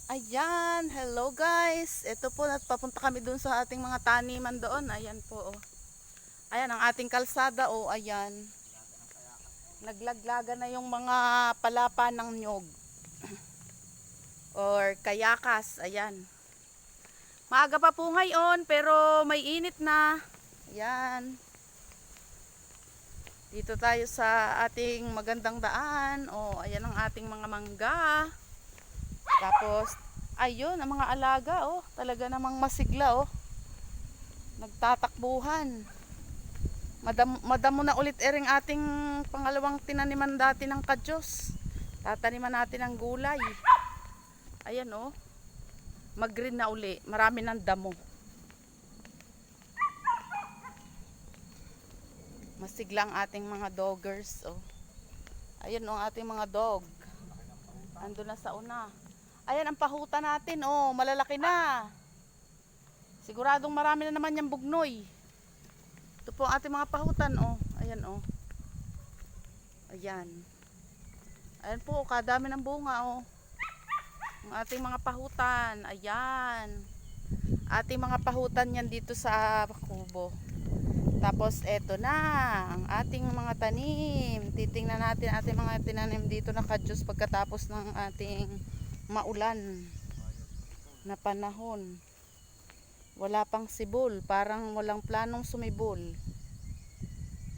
Ayan, hello guys. Ito po, papunta kami dun sa ating mga taniman doon. Ayan po, oh. Ayan ang ating kalsada, oh. Ayan. Naglaglaga na yung mga palapa ng nyog or kayakas. Ayan. Maaga pa po ngayon, pero may init na. Ayan. Dito tayo sa ating magandang daan. Oh, ayan ang ating mga mangga. Tapos, ayun, ang mga alaga, oh. Talaga namang masigla, oh. Nagtatakbuhan. Madamo na ulit ering ating pangalawang tinaniman dati ng kadyos. Tataniman natin ng gulay. Ayan, oh. Mag-green na uli. Marami ng damo. Masiglang ating mga doggers, oh. Ayan, oh, ating mga dog. Ando na sa una. Ayan ang pahuta natin, oh. Malalaki na. Siguradong marami na naman yung bugnoy. Ito po ang ating mga pahutan, oh. Ayan, oh. Ayan. Ayan po, kadami ng bunga, oh. Ang ating mga pahutan. Ayan. Ating mga pahutan yan dito sa kubo. Tapos eto na ang ating mga tanim. Titingnan natin ating mga tinanim dito na kadyos pagkatapos ng ating maulan na panahon. Wala pang sibol, parang walang planong sumibol.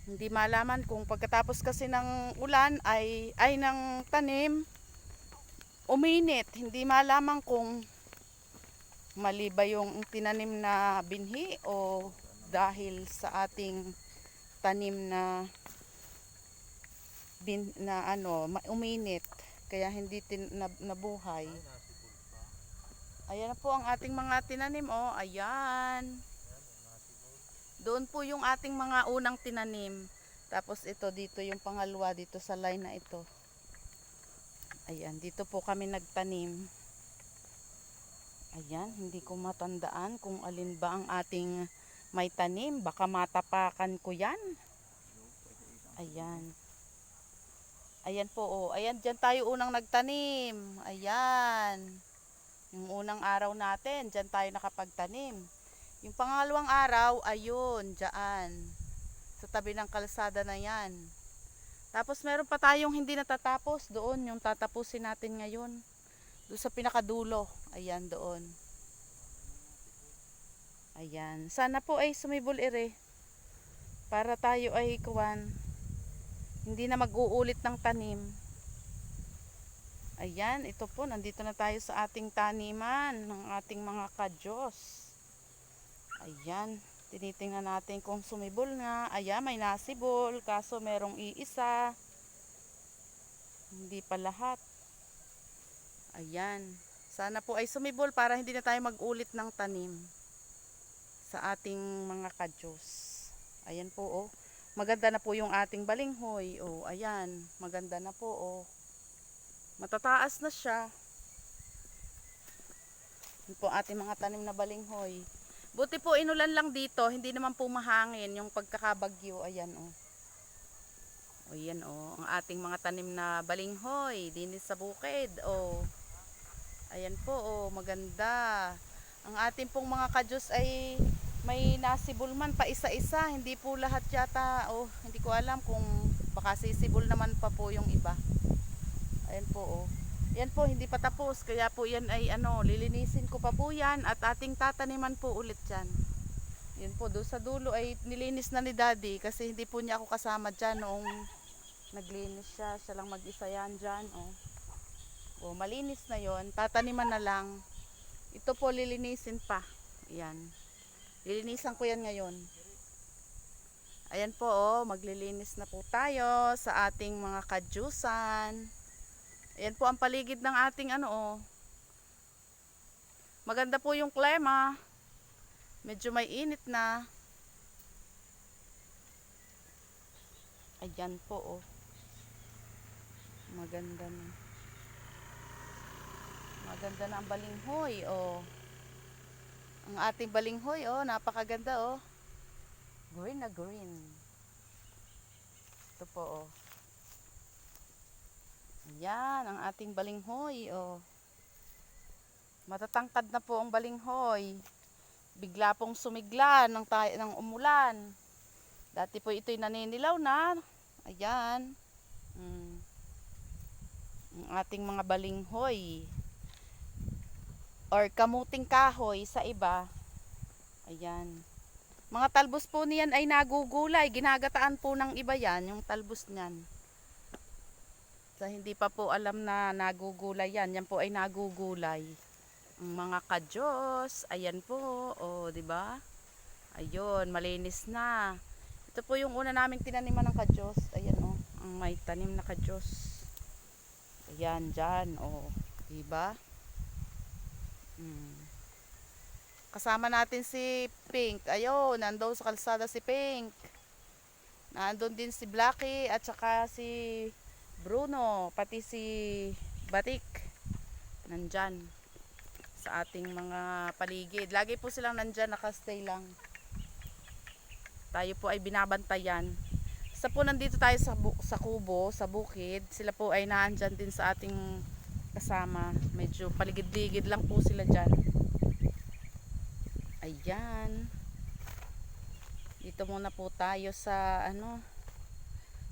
Hindi malaman kung pagkatapos kasi ng ulan ay ng tanim uminit. Hindi malaman kung mali ba yung tinanim na binhi o dahil sa ating tanim na uminit kaya hindi nabuhay. Ayan na po ang ating mga tinanim, oh. Ayan. Doon po yung ating mga unang tinanim. Tapos ito dito yung pangalawa dito sa line na ito. Ayan, dito po kami nagtanim. Ayan, hindi ko matandaan kung alin ba ang ating may tanim. Baka matapakan ko yan. Ayan. Ayan po, oh. Ayan, dyan tayo unang nagtanim. Ayan. Yung unang araw natin, dyan tayo nakapagtanim. Yung pangalawang araw, ayun, dyan. Sa tabi ng kalsada na yan. Tapos meron pa tayong hindi natatapos doon, yung tatapusin natin ngayon. Doon sa pinakadulo. Ayan, doon. Ayan. Sana po ay sumibol ere. Para tayo ay hindi na mag-uulit ng tanim. Ayan, ito po, nandito na tayo sa ating taniman ng ating mga kadyos. Ayan, tinitingnan natin kung sumibol nga. Ayan, may nasibol, kaso merong iisa. Hindi pa lahat. Ayan, sana po ay sumibol para hindi na tayo mag-ulit ng tanim sa ating mga kadyos. Ayan po, oh. Maganda na po yung ating balinghoy. Oh, ayan, maganda na po, oh. Matataas na siya. Yun po ating mga tanim na balinghoy. Buti po inulan lang dito, hindi naman po mahangin yung pagkakabagyo. Ayan, oh. O yan, oh, ang ating mga tanim na balinghoy dinis sa bukid. Oh. Ayan po, oh, maganda. Ang ating pong mga kadyos ay may nasibol man pa isa-isa, hindi po lahat yata. Oh, hindi ko alam kung baka sisibol naman pa po yung iba. Ayan po, oh. Yan po, hindi pa tapos. Kaya po yan ay lilinisin ko pa po yan at ating tataniman po ulit yan. Yan po, doon sa dulo ay nilinis na ni Daddy kasi hindi po niya ako kasama dyan noong naglinis siya. Siya lang mag-isa yan dyan, oh. Oh, malinis na yon. Tataniman na lang. Ito po lilinisin pa. Yan. Lilinisan ko yan ngayon. Ayan po, oh, maglilinis na po tayo sa ating mga kadyusan. Ayan po ang paligid ng ating oh. Maganda po yung klima. Medyo may init na. Ayan po, oh. Maganda na. Maganda na ang balinghoy, oh. Ang ating balinghoy, oh, napakaganda, oh. Green na green. Ito po, oh. Ayan, ang ating balinghoy, oh. Matatangkad na po ang balinghoy. Bigla pong sumigla ng umulan. Dati po ito'y naninilaw na. Ayan. Ang ating mga balinghoy. Or kamuting kahoy sa iba. Ayan. Mga talbos po niyan ay nagugulay. Ginagataan po ng iba yan, yung talbos niyan. Sa hindi pa po alam na nagugulay yan, yan po ay nagugulay. Ang mga kadyos, ayan po, o di ba? Ayun, malinis na. Ito po yung una naming tinaniman ng kadyos. Ayan o, ang may tanim na kadyos. Ayan, dyan, o, di ba? Kasama natin si Pink. Ayun, nandoon sa kalsada si Pink. Nandoon din si Blacky at saka si Bruno, pati si Batik. Nandyan sa ating mga paligid. Lagi po silang nandyan, nakastay lang. Tayo po ay binabantayan. Sa po nandito tayo sa kubo, sa bukid, sila po ay naandyan din sa ating kasama. Medyo paligid-ligid lang po sila dyan. Ayan. Dito muna po tayo sa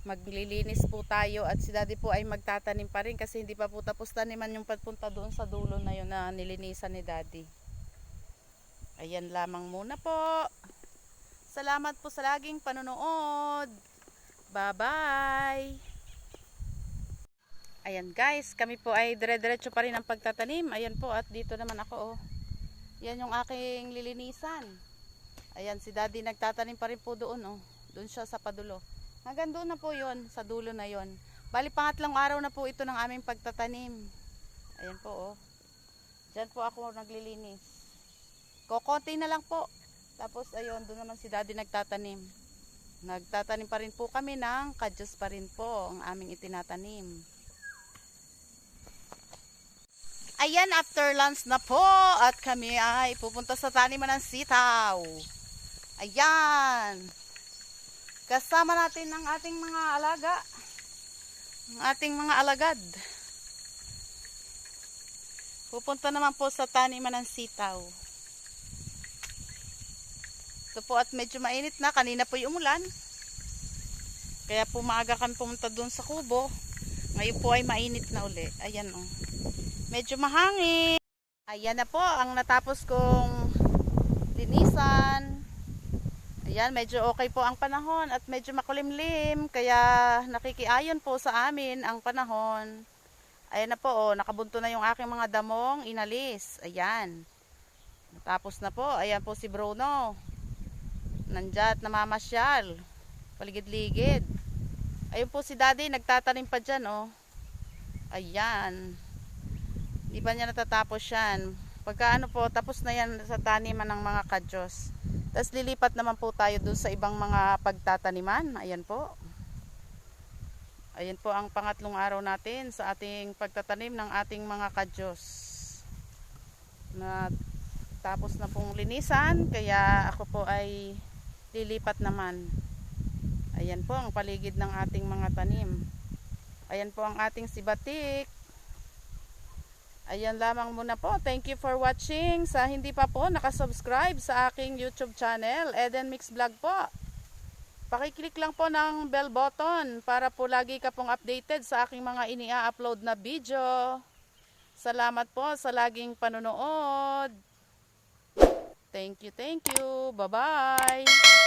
maglilinis po tayo at si Daddy po ay magtatanim pa rin kasi hindi pa po tapos taniman yung pagpunta doon sa dulo na yun na nilinisan ni Daddy. Ayan lamang muna po. Salamat po sa laging panonood. Bye-bye. Ayan guys, kami po ay dire-diretso pa rin ang pagtatanim. Ayan po at dito naman ako oh. Yan yung aking lilinisan. Ayan si Daddy nagtatanim pa rin po doon oh. Doon siya sa padulo. Hanggang doon na po yon sa dulo na yon. Bali pangatlong araw na po ito ng aming pagtatanim. Ayan po oh. Diyan po ako naglilinis. Kokonti na lang po. Tapos ayun, doon naman si Daddy nagtatanim. Nagtatanim pa rin po kami ng kadyos pa rin po ang aming itinatanim. Ayan, after lunch na po at kami ay pupunta sa taniman ng sitaw. Ayan. Kasama natin ang ating mga alaga. Ang ating mga alagad. Pupunta naman po sa taniman ng sitaw. Ito po at medyo mainit na. Kanina po yung umulan. Kaya po maaga kami pumunta doon sa kubo. Ngayon po ay mainit na uli. Ayan o. Medyo mahangin. Ayan na po ang natapos kong linisan. Ayan, medyo okay po ang panahon at medyo makulimlim. Kaya nakikiayon po sa amin ang panahon. Ayan na po, oh, nakabunto na yung aking mga damong inalis. Ayan. Natapos na po. Ayan po si Bruno. Nandiyan at namamasyal. Paligid-ligid. Ayun po si Daddy, nagtatanim pa dyan, oh. Ayan. Di ba niya natatapos yan? Pagka ano po, tapos na yan sa taniman ng mga kadyos. Tapos lilipat naman po tayo doon sa ibang mga pagtataniman. Ayan po. Ayan po ang pangatlong araw natin sa ating pagtatanim ng ating mga kadyos. Na tapos na pong linisan, kaya ako po ay lilipat naman. Ayan po ang paligid ng ating mga tanim. Ayan po ang ating sibatik. Ayan lamang muna po. Thank you for watching. Sa hindi pa po nakasubscribe sa aking YouTube channel, Eden Mix Vlog po. Pakiclick lang po ng bell button para po lagi ka pong updated sa aking mga ini-upload na video. Salamat po sa laging panonood. Thank you, thank you. Bye-bye.